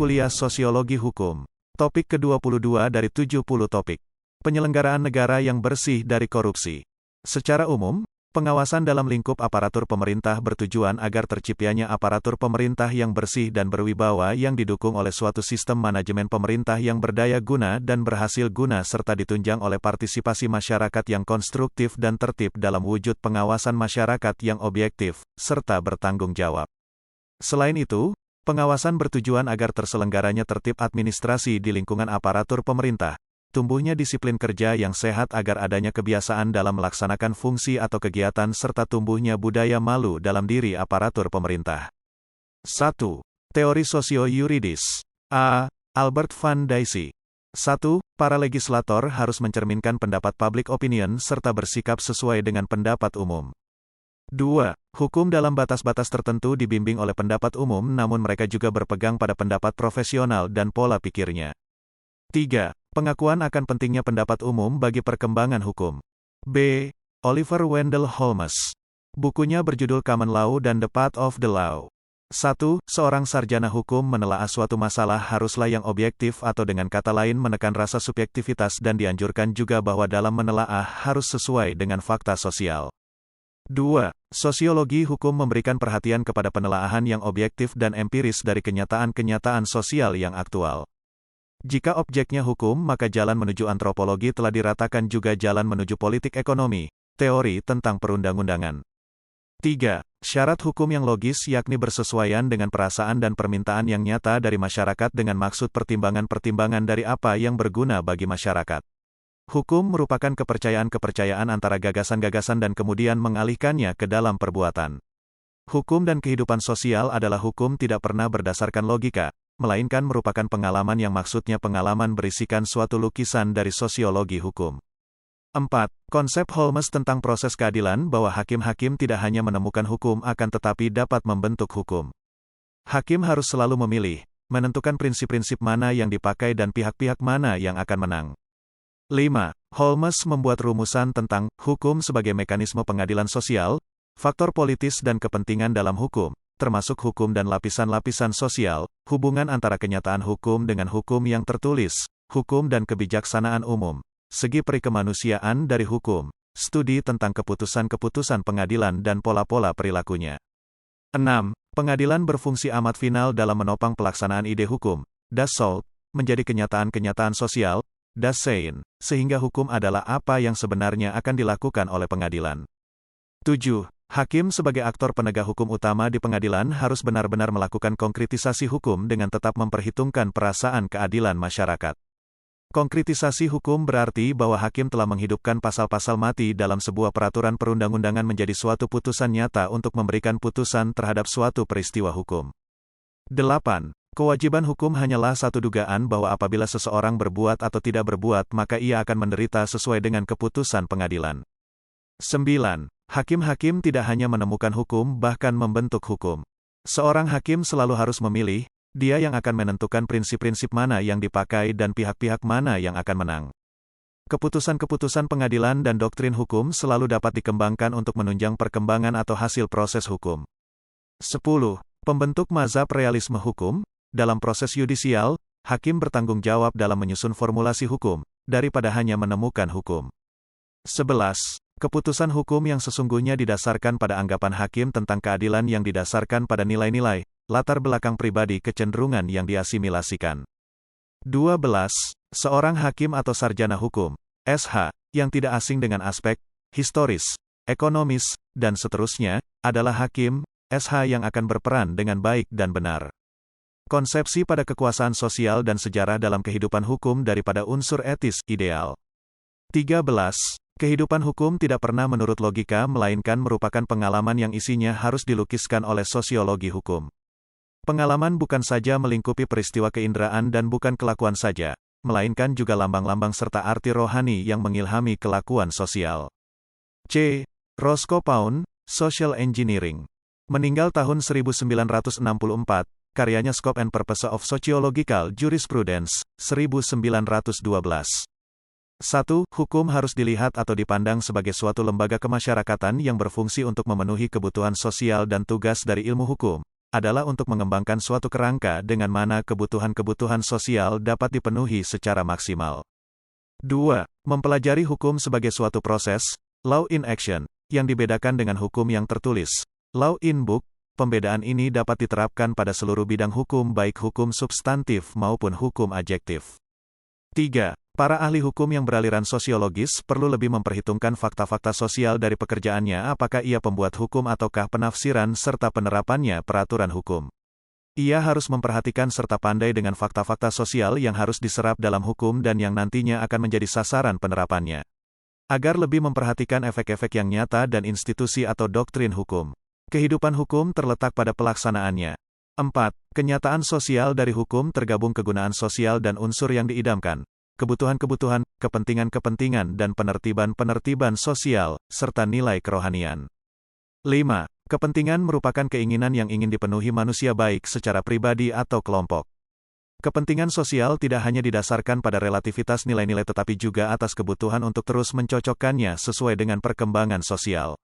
Kuliah Sosiologi Hukum. Topik ke-22 dari 70 topik. Penyelenggaraan negara yang bersih dari korupsi. Secara umum, pengawasan dalam lingkup aparatur pemerintah bertujuan agar terciptanya aparatur pemerintah yang bersih dan berwibawa yang didukung oleh suatu sistem manajemen pemerintah yang berdaya guna dan berhasil guna serta ditunjang oleh partisipasi masyarakat yang konstruktif dan tertib dalam wujud pengawasan masyarakat yang objektif, serta bertanggung jawab. Selain itu, pengawasan bertujuan agar terselenggaranya tertib administrasi di lingkungan aparatur pemerintah, tumbuhnya disiplin kerja yang sehat agar adanya kebiasaan dalam melaksanakan fungsi atau kegiatan serta tumbuhnya budaya malu dalam diri aparatur pemerintah. 1. Teori sosio-yuridis. A. Albert van Dijse. 1. Para legislator harus mencerminkan pendapat public opinion serta bersikap sesuai dengan pendapat umum. 2. Hukum dalam batas-batas tertentu dibimbing oleh pendapat umum namun mereka juga berpegang pada pendapat profesional dan pola pikirnya. 3. Pengakuan akan pentingnya pendapat umum bagi perkembangan hukum. B. Oliver Wendell Holmes. Bukunya berjudul Common Law dan The Path of the Law. 1. Seorang sarjana hukum menelaah suatu masalah haruslah yang objektif atau dengan kata lain menekan rasa subjektivitas dan dianjurkan juga bahwa dalam menelaah harus sesuai dengan fakta sosial. 2. Sosiologi hukum memberikan perhatian kepada penelaahan yang objektif dan empiris dari kenyataan-kenyataan sosial yang aktual. Jika objeknya hukum, maka jalan menuju antropologi telah diratakan juga jalan menuju politik ekonomi, teori tentang perundang-undangan. 3. Syarat hukum yang logis yakni bersesuaian dengan perasaan dan permintaan yang nyata dari masyarakat dengan maksud pertimbangan-pertimbangan dari apa yang berguna bagi masyarakat. Hukum merupakan kepercayaan-kepercayaan antara gagasan-gagasan dan kemudian mengalihkannya ke dalam perbuatan. Hukum dan kehidupan sosial adalah hukum tidak pernah berdasarkan logika, melainkan merupakan pengalaman yang maksudnya pengalaman berisikan suatu lukisan dari sosiologi hukum. 4. Konsep Holmes tentang proses keadilan bahwa hakim-hakim tidak hanya menemukan hukum akan tetapi dapat membentuk hukum. Hakim harus selalu memilih, menentukan prinsip-prinsip mana yang dipakai dan pihak-pihak mana yang akan menang. 5. Holmes membuat rumusan tentang hukum sebagai mekanisme pengadilan sosial, faktor politis dan kepentingan dalam hukum, termasuk hukum dan lapisan-lapisan sosial, hubungan antara kenyataan hukum dengan hukum yang tertulis, hukum dan kebijaksanaan umum, segi perikemanusiaan dari hukum, studi tentang keputusan-keputusan pengadilan dan pola-pola perilakunya. 6. Pengadilan berfungsi amat final dalam menopang pelaksanaan ide hukum, das Soldt, menjadi kenyataan-kenyataan sosial, das Sein, sehingga hukum adalah apa yang sebenarnya akan dilakukan oleh pengadilan. 7. Hakim sebagai aktor penegak hukum utama di pengadilan harus benar-benar melakukan konkretisasi hukum dengan tetap memperhitungkan perasaan keadilan masyarakat. Konkretisasi hukum berarti bahwa hakim telah menghidupkan pasal-pasal mati dalam sebuah peraturan perundang-undangan menjadi suatu putusan nyata untuk memberikan putusan terhadap suatu peristiwa hukum. 8. Kewajiban hukum hanyalah satu dugaan bahwa apabila seseorang berbuat atau tidak berbuat maka ia akan menderita sesuai dengan keputusan pengadilan. 9. Hakim-hakim tidak hanya menemukan hukum bahkan membentuk hukum. Seorang hakim selalu harus memilih, dia yang akan menentukan prinsip-prinsip mana yang dipakai dan pihak-pihak mana yang akan menang. Keputusan-keputusan pengadilan dan doktrin hukum selalu dapat dikembangkan untuk menunjang perkembangan atau hasil proses hukum. 10. Pembentuk mazhab realisme hukum. Dalam proses yudisial, hakim bertanggung jawab dalam menyusun formulasi hukum, daripada hanya menemukan hukum. 11. Keputusan hukum yang sesungguhnya didasarkan pada anggapan hakim tentang keadilan yang didasarkan pada nilai-nilai, latar belakang pribadi kecenderungan yang diasimilasikan. 12. Seorang hakim atau sarjana hukum, SH, yang tidak asing dengan aspek historis, ekonomis, dan seterusnya, adalah hakim, SH yang akan berperan dengan baik dan benar. Konsepsi pada kekuasaan sosial dan sejarah dalam kehidupan hukum daripada unsur etis, ideal. 13. Kehidupan hukum tidak pernah menurut logika melainkan merupakan pengalaman yang isinya harus dilukiskan oleh sosiologi hukum. Pengalaman bukan saja melingkupi peristiwa keinderaan dan bukan kelakuan saja, melainkan juga lambang-lambang serta arti rohani yang mengilhami kelakuan sosial. C. Roscoe Pound, Social Engineering. Meninggal tahun 1964. Karyanya Scope and Purpose of Sociological Jurisprudence, 1912. 1. Hukum harus dilihat atau dipandang sebagai suatu lembaga kemasyarakatan yang berfungsi untuk memenuhi kebutuhan sosial dan tugas dari ilmu hukum, adalah untuk mengembangkan suatu kerangka dengan mana kebutuhan-kebutuhan sosial dapat dipenuhi secara maksimal. 2. Mempelajari hukum sebagai suatu proses, law in action, yang dibedakan dengan hukum yang tertulis, law in book. Pembedaan ini dapat diterapkan pada seluruh bidang hukum baik hukum substantif maupun hukum adjektif. 3. Para ahli hukum yang beraliran sosiologis perlu lebih memperhitungkan fakta-fakta sosial dari pekerjaannya, apakah ia pembuat hukum ataukah penafsiran serta penerapannya peraturan hukum. Ia harus memperhatikan serta pandai dengan fakta-fakta sosial yang harus diserap dalam hukum dan yang nantinya akan menjadi sasaran penerapannya. Agar lebih memperhatikan efek-efek yang nyata dan institusi atau doktrin hukum. Kehidupan hukum terletak pada pelaksanaannya. 4. Kenyataan sosial dari hukum tergabung kegunaan sosial dan unsur yang diidamkan, kebutuhan-kebutuhan, kepentingan-kepentingan dan penertiban-penertiban sosial, serta nilai kerohanian. 5. Kepentingan merupakan keinginan yang ingin dipenuhi manusia baik secara pribadi atau kelompok. Kepentingan sosial tidak hanya didasarkan pada relativitas nilai-nilai tetapi juga atas kebutuhan untuk terus mencocokkannya sesuai dengan perkembangan sosial.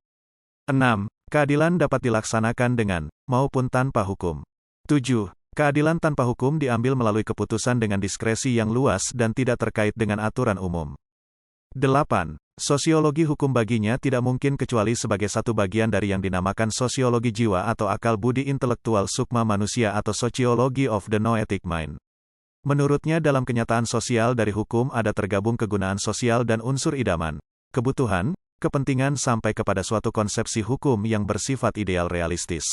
6. Keadilan dapat dilaksanakan dengan, maupun tanpa hukum. 7. Keadilan tanpa hukum diambil melalui keputusan dengan diskresi yang luas dan tidak terkait dengan aturan umum. 8. Sosiologi hukum baginya tidak mungkin kecuali sebagai satu bagian dari yang dinamakan sosiologi jiwa atau akal budi intelektual sukma manusia atau sociology of the noetic mind. Menurutnya dalam kenyataan sosial dari hukum ada tergabung kegunaan sosial dan unsur idaman, kebutuhan, kepentingan sampai kepada suatu konsepsi hukum yang bersifat ideal realistis.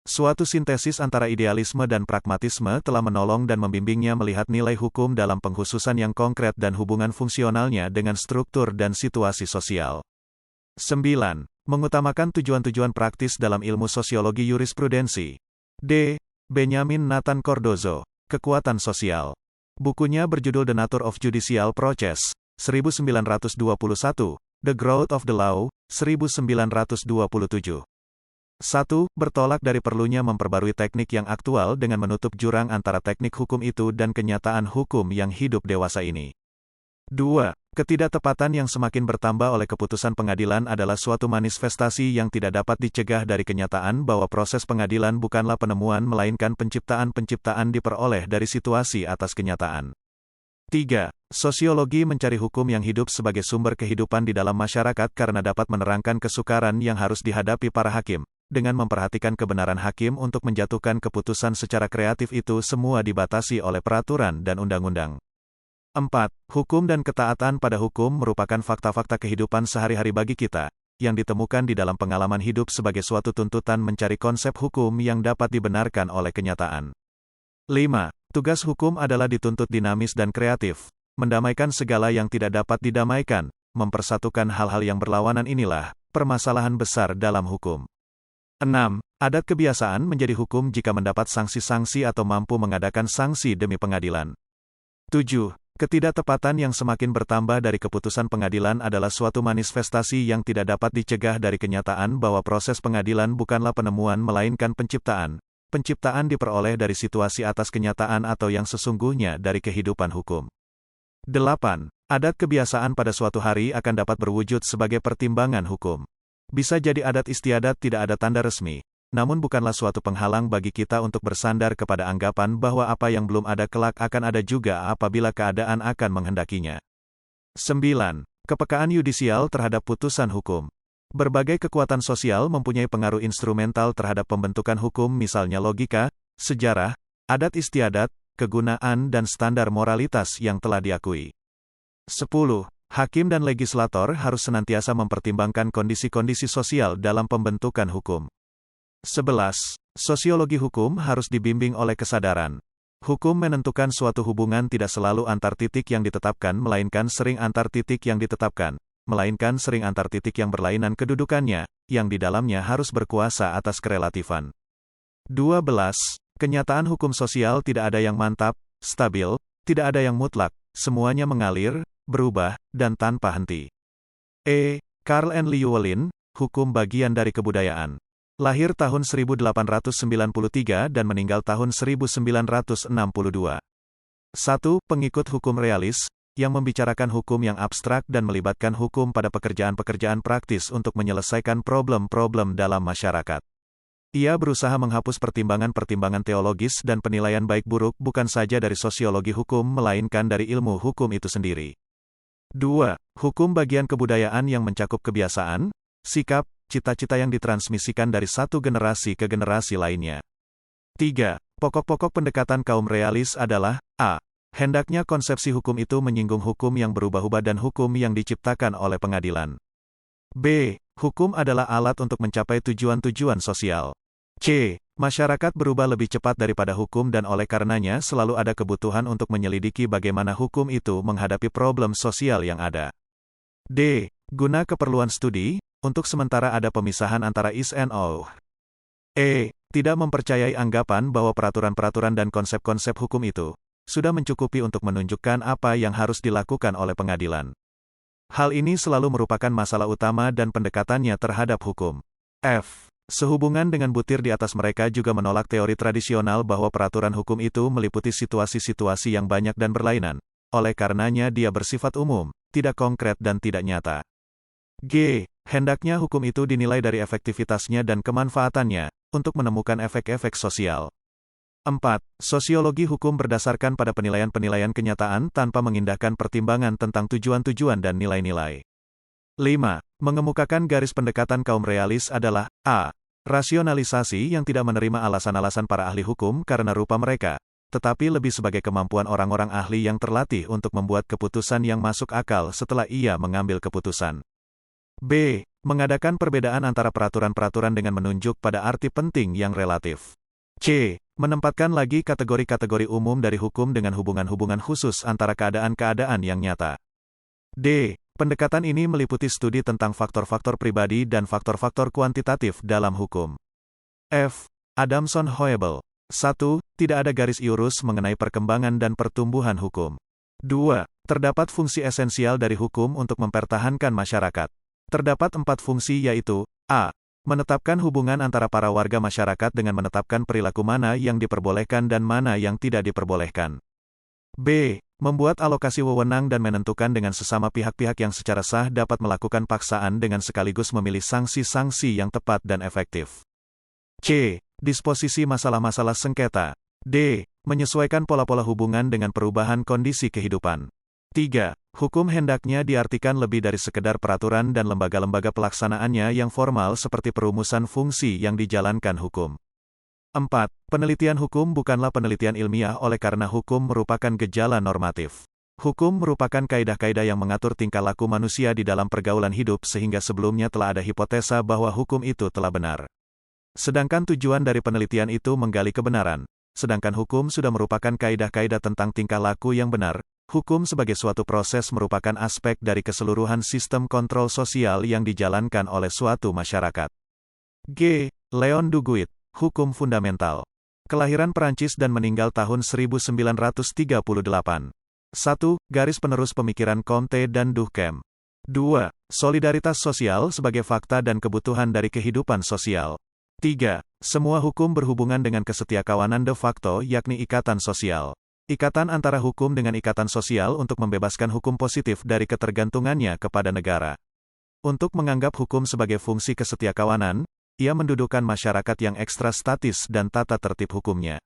Suatu sintesis antara idealisme dan pragmatisme telah menolong dan membimbingnya melihat nilai hukum dalam pengkhususan yang konkret dan hubungan fungsionalnya dengan struktur dan situasi sosial. 9. Mengutamakan tujuan-tujuan praktis dalam ilmu sosiologi jurisprudensi. D. Benjamin Nathan Cardozo, Kekuatan Sosial. Bukunya berjudul The Nature of Judicial Process, 1921. The Growth of the Law, 1927. 1. Bertolak dari perlunya memperbarui teknik yang aktual dengan menutup jurang antara teknik hukum itu dan kenyataan hukum yang hidup dewasa ini. 2. Ketidaktepatan yang semakin bertambah oleh keputusan pengadilan adalah suatu manifestasi yang tidak dapat dicegah dari kenyataan bahwa proses pengadilan bukanlah penemuan melainkan penciptaan-penciptaan diperoleh dari situasi atas kenyataan. 3. Sosiologi mencari hukum yang hidup sebagai sumber kehidupan di dalam masyarakat karena dapat menerangkan kesukaran yang harus dihadapi para hakim. Dengan memperhatikan kebenaran hakim untuk menjatuhkan keputusan secara kreatif itu semua dibatasi oleh peraturan dan undang-undang. 4. Hukum dan ketaatan pada hukum merupakan fakta-fakta kehidupan sehari-hari bagi kita, yang ditemukan di dalam pengalaman hidup sebagai suatu tuntutan mencari konsep hukum yang dapat dibenarkan oleh kenyataan. 5. Tugas hukum adalah dituntut dinamis dan kreatif, mendamaikan segala yang tidak dapat didamaikan, mempersatukan hal-hal yang berlawanan inilah, permasalahan besar dalam hukum. 6. Adat kebiasaan menjadi hukum jika mendapat sanksi-sanksi atau mampu mengadakan sanksi demi pengadilan. 7. Ketidaktepatan yang semakin bertambah dari keputusan pengadilan adalah suatu manifestasi yang tidak dapat dicegah dari kenyataan bahwa proses pengadilan bukanlah penemuan melainkan penciptaan. Penciptaan diperoleh dari situasi atas kenyataan atau yang sesungguhnya dari kehidupan hukum. 8. Adat kebiasaan pada suatu hari akan dapat berwujud sebagai pertimbangan hukum. Bisa jadi adat istiadat tidak ada tanda resmi, namun bukanlah suatu penghalang bagi kita untuk bersandar kepada anggapan bahwa apa yang belum ada kelak akan ada juga apabila keadaan akan menghendakinya. 9. Kepekaan yudisial terhadap putusan hukum. Berbagai kekuatan sosial mempunyai pengaruh instrumental terhadap pembentukan hukum misalnya logika, sejarah, adat istiadat, kegunaan dan standar moralitas yang telah diakui. 10. Hakim dan legislator harus senantiasa mempertimbangkan kondisi-kondisi sosial dalam pembentukan hukum. 11. Sosiologi hukum harus dibimbing oleh kesadaran. Hukum menentukan suatu hubungan tidak selalu antar titik yang ditetapkan melainkan sering antar titik yang ditetapkan. Melainkan sering antar titik yang berlainan kedudukannya, yang di dalamnya harus berkuasa atas kerelatifan. 12. Kenyataan hukum sosial tidak ada yang mantap, stabil, tidak ada yang mutlak, semuanya mengalir, berubah, dan tanpa henti. Carl N. Llewellyn, Hukum Bagian dari Kebudayaan. Lahir tahun 1893 dan meninggal tahun 1962. 1. Pengikut hukum realis, yang membicarakan hukum yang abstrak dan melibatkan hukum pada pekerjaan-pekerjaan praktis untuk menyelesaikan problem-problem dalam masyarakat. Ia berusaha menghapus pertimbangan-pertimbangan teologis dan penilaian baik buruk bukan saja dari sosiologi hukum melainkan dari ilmu hukum itu sendiri. 2. Hukum bagian kebudayaan yang mencakup kebiasaan, sikap, cita-cita yang ditransmisikan dari satu generasi ke generasi lainnya. 3. Pokok-pokok pendekatan kaum realis adalah a. Hendaknya konsepsi hukum itu menyinggung hukum yang berubah-ubah dan hukum yang diciptakan oleh pengadilan. B. Hukum adalah alat untuk mencapai tujuan-tujuan sosial. C. Masyarakat berubah lebih cepat daripada hukum dan oleh karenanya selalu ada kebutuhan untuk menyelidiki bagaimana hukum itu menghadapi problem sosial yang ada. D. Guna keperluan studi, untuk sementara ada pemisahan antara is and ought. E. Tidak mempercayai anggapan bahwa peraturan-peraturan dan konsep-konsep hukum itu sudah mencukupi untuk menunjukkan apa yang harus dilakukan oleh pengadilan. Hal ini selalu merupakan masalah utama dan pendekatannya terhadap hukum. F. Sehubungan dengan butir di atas mereka juga menolak teori tradisional bahwa peraturan hukum itu meliputi situasi-situasi yang banyak dan berlainan. Oleh karenanya dia bersifat umum, tidak konkret dan tidak nyata. G. Hendaknya hukum itu dinilai dari efektivitasnya dan kemanfaatannya, untuk menemukan efek-efek sosial. 4. Sosiologi hukum berdasarkan pada penilaian-penilaian kenyataan tanpa mengindahkan pertimbangan tentang tujuan-tujuan dan nilai-nilai. 5. Mengemukakan garis pendekatan kaum realis adalah a. Rasionalisasi yang tidak menerima alasan-alasan para ahli hukum karena rupa mereka, tetapi lebih sebagai kemampuan orang-orang ahli yang terlatih untuk membuat keputusan yang masuk akal setelah ia mengambil keputusan. B. Mengadakan perbedaan antara peraturan-peraturan dengan menunjuk pada arti penting yang relatif. C. Menempatkan lagi kategori-kategori umum dari hukum dengan hubungan-hubungan khusus antara keadaan-keadaan yang nyata. D. Pendekatan ini meliputi studi tentang faktor-faktor pribadi dan faktor-faktor kuantitatif dalam hukum. F. Adamson-Hoebel. 1. Tidak ada garis lurus mengenai perkembangan dan pertumbuhan hukum. 2. Terdapat fungsi esensial dari hukum untuk mempertahankan masyarakat. Terdapat 4 fungsi yaitu, a. Menetapkan hubungan antara para warga masyarakat dengan menetapkan perilaku mana yang diperbolehkan dan mana yang tidak diperbolehkan. B. Membuat alokasi wewenang dan menentukan dengan sesama pihak-pihak yang secara sah dapat melakukan paksaan dengan sekaligus memilih sanksi-sanksi yang tepat dan efektif. C. Disposisi masalah-masalah sengketa. D. Menyesuaikan pola-pola hubungan dengan perubahan kondisi kehidupan. 3. Hukum hendaknya diartikan lebih dari sekedar peraturan dan lembaga-lembaga pelaksanaannya yang formal seperti perumusan fungsi yang dijalankan hukum. 4. Penelitian hukum bukanlah penelitian ilmiah oleh karena hukum merupakan gejala normatif. Hukum merupakan kaidah-kaidah yang mengatur tingkah laku manusia di dalam pergaulan hidup sehingga sebelumnya telah ada hipotesa bahwa hukum itu telah benar. Sedangkan tujuan dari penelitian itu menggali kebenaran. Sedangkan hukum sudah merupakan kaidah-kaidah tentang tingkah laku yang benar. Hukum sebagai suatu proses merupakan aspek dari keseluruhan sistem kontrol sosial yang dijalankan oleh suatu masyarakat. G. Leon Duguid, Hukum Fundamental. Kelahiran Perancis dan meninggal tahun 1938. 1. Garis penerus pemikiran Comte dan Durkheim. 2. Solidaritas sosial sebagai fakta dan kebutuhan dari kehidupan sosial. 3. Semua hukum berhubungan dengan kesetiakawanan de facto yakni ikatan sosial. Ikatan antara hukum dengan ikatan sosial untuk membebaskan hukum positif dari ketergantungannya kepada negara. Untuk menganggap hukum sebagai fungsi kesetiakawanan, ia mendudukkan masyarakat yang ekstra statis dan tata tertib hukumnya.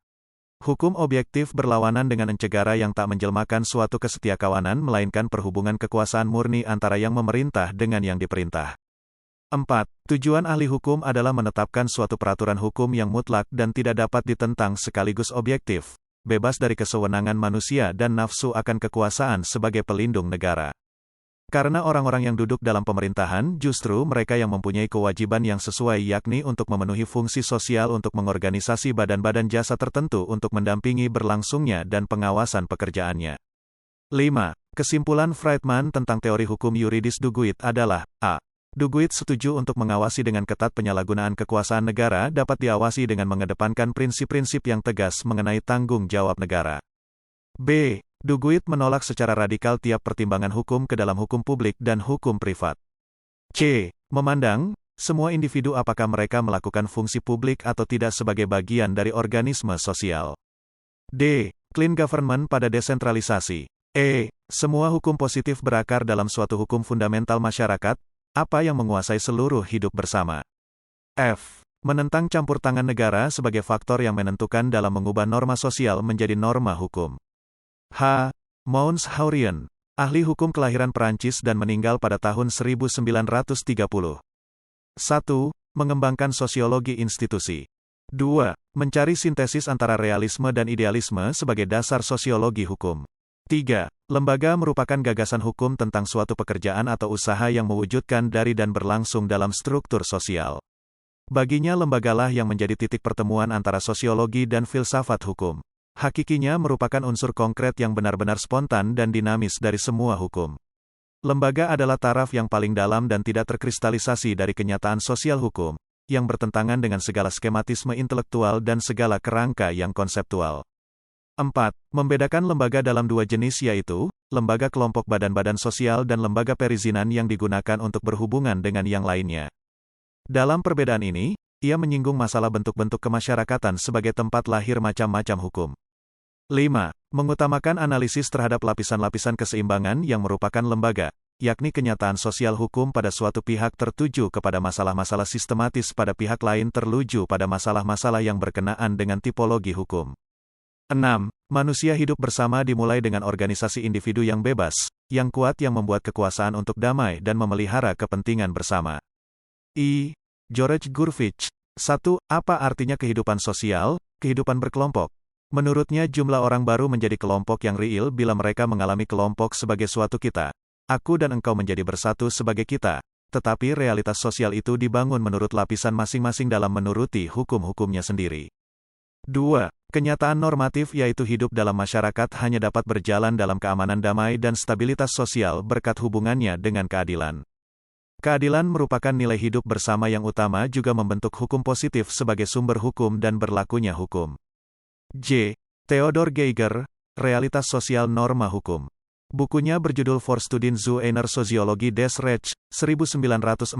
Hukum objektif berlawanan dengan encegara yang tak menjelmakan suatu kesetiakawanan melainkan perhubungan kekuasaan murni antara yang memerintah dengan yang diperintah. 4. Tujuan ahli hukum adalah menetapkan suatu peraturan hukum yang mutlak dan tidak dapat ditentang sekaligus objektif, bebas dari kesewenangan manusia dan nafsu akan kekuasaan sebagai pelindung negara. Karena orang-orang yang duduk dalam pemerintahan justru mereka yang mempunyai kewajiban yang sesuai yakni untuk memenuhi fungsi sosial untuk mengorganisasi badan-badan jasa tertentu untuk mendampingi berlangsungnya dan pengawasan pekerjaannya. 5. Kesimpulan Friedman tentang teori hukum yuridis Duguid adalah, a. Duguid setuju untuk mengawasi dengan ketat penyalahgunaan kekuasaan negara dapat diawasi dengan mengedepankan prinsip-prinsip yang tegas mengenai tanggung jawab negara. B. Duguid menolak secara radikal tiap pertimbangan hukum ke dalam hukum publik dan hukum privat. C. Memandang semua individu apakah mereka melakukan fungsi publik atau tidak sebagai bagian dari organisme sosial. D. Clean government pada desentralisasi. E. Semua hukum positif berakar dalam suatu hukum fundamental masyarakat, apa yang menguasai seluruh hidup bersama. F. Menentang campur tangan negara sebagai faktor yang menentukan dalam mengubah norma sosial menjadi norma hukum. H. Mons Haurien, ahli hukum kelahiran Perancis dan meninggal pada tahun 1930. 1. Mengembangkan sosiologi institusi. 2. Mencari sintesis antara realisme dan idealisme sebagai dasar sosiologi hukum. 3. Lembaga merupakan gagasan hukum tentang suatu pekerjaan atau usaha yang mewujudkan dari dan berlangsung dalam struktur sosial. Baginya lembagalah yang menjadi titik pertemuan antara sosiologi dan filsafat hukum. Hakikinya merupakan unsur konkret yang benar-benar spontan dan dinamis dari semua hukum. Lembaga adalah taraf yang paling dalam dan tidak terkristalisasi dari kenyataan sosial hukum, yang bertentangan dengan segala skematisme intelektual dan segala kerangka yang konseptual. 4. Membedakan lembaga dalam dua jenis yaitu, lembaga kelompok badan-badan sosial dan lembaga perizinan yang digunakan untuk berhubungan dengan yang lainnya. Dalam perbedaan ini, ia menyinggung masalah bentuk-bentuk kemasyarakatan sebagai tempat lahir macam-macam hukum. 5. Mengutamakan analisis terhadap lapisan-lapisan keseimbangan yang merupakan lembaga, yakni kenyataan sosial hukum pada suatu pihak tertuju kepada masalah-masalah sistematis pada pihak lain terluju pada masalah-masalah yang berkenaan dengan tipologi hukum. 6. Manusia hidup bersama dimulai dengan organisasi individu yang bebas, yang kuat yang membuat kekuasaan untuk damai dan memelihara kepentingan bersama. I. George Gurvitch. 1. Apa artinya kehidupan sosial, kehidupan berkelompok? Menurutnya jumlah orang baru menjadi kelompok yang real bila mereka mengalami kelompok sebagai suatu kita. Aku dan engkau menjadi bersatu sebagai kita, tetapi realitas sosial itu dibangun menurut lapisan masing-masing dalam menuruti hukum-hukumnya sendiri. 2. Kenyataan normatif yaitu hidup dalam masyarakat hanya dapat berjalan dalam keamanan damai dan stabilitas sosial berkat hubungannya dengan keadilan. Keadilan merupakan nilai hidup bersama yang utama juga membentuk hukum positif sebagai sumber hukum dan berlakunya hukum. J. Theodor Geiger, Realitas Sosial Norma Hukum. Bukunya berjudul Vorstudien zu einer Soziologie des Rechts, 1947.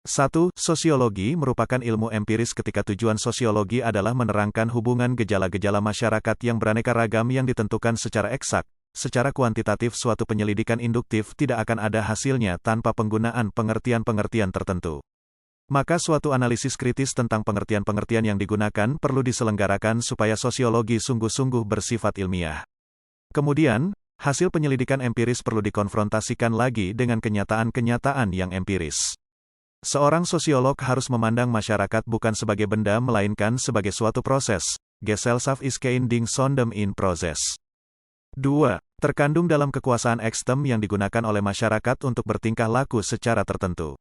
1. Sosiologi merupakan ilmu empiris ketika tujuan sosiologi adalah menerangkan hubungan gejala-gejala masyarakat yang beraneka ragam yang ditentukan secara eksak. Secara kuantitatif suatu penyelidikan induktif tidak akan ada hasilnya tanpa penggunaan pengertian-pengertian tertentu. Maka suatu analisis kritis tentang pengertian-pengertian yang digunakan perlu diselenggarakan supaya sosiologi sungguh-sungguh bersifat ilmiah. Kemudian, hasil penyelidikan empiris perlu dikonfrontasikan lagi dengan kenyataan-kenyataan yang empiris. Seorang sosiolog harus memandang masyarakat bukan sebagai benda melainkan sebagai suatu proses. Gesellschaft ist kein Ding sondern ein Prozess. 2. Terkandung dalam kekuasaan ekstem yang digunakan oleh masyarakat untuk bertingkah laku secara tertentu.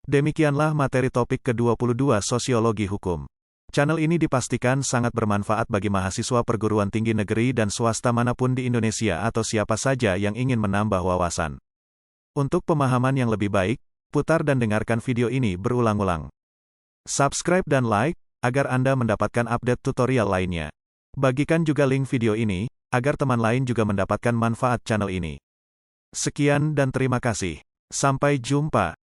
Demikianlah materi topik ke-22 Sosiologi Hukum. Channel ini dipastikan sangat bermanfaat bagi mahasiswa perguruan tinggi negeri dan swasta manapun di Indonesia atau siapa saja yang ingin menambah wawasan. Untuk pemahaman yang lebih baik, putar dan dengarkan video ini berulang-ulang. Subscribe dan like, agar Anda mendapatkan update tutorial lainnya. Bagikan juga link video ini, agar teman lain juga mendapatkan manfaat channel ini. Sekian dan terima kasih. Sampai jumpa.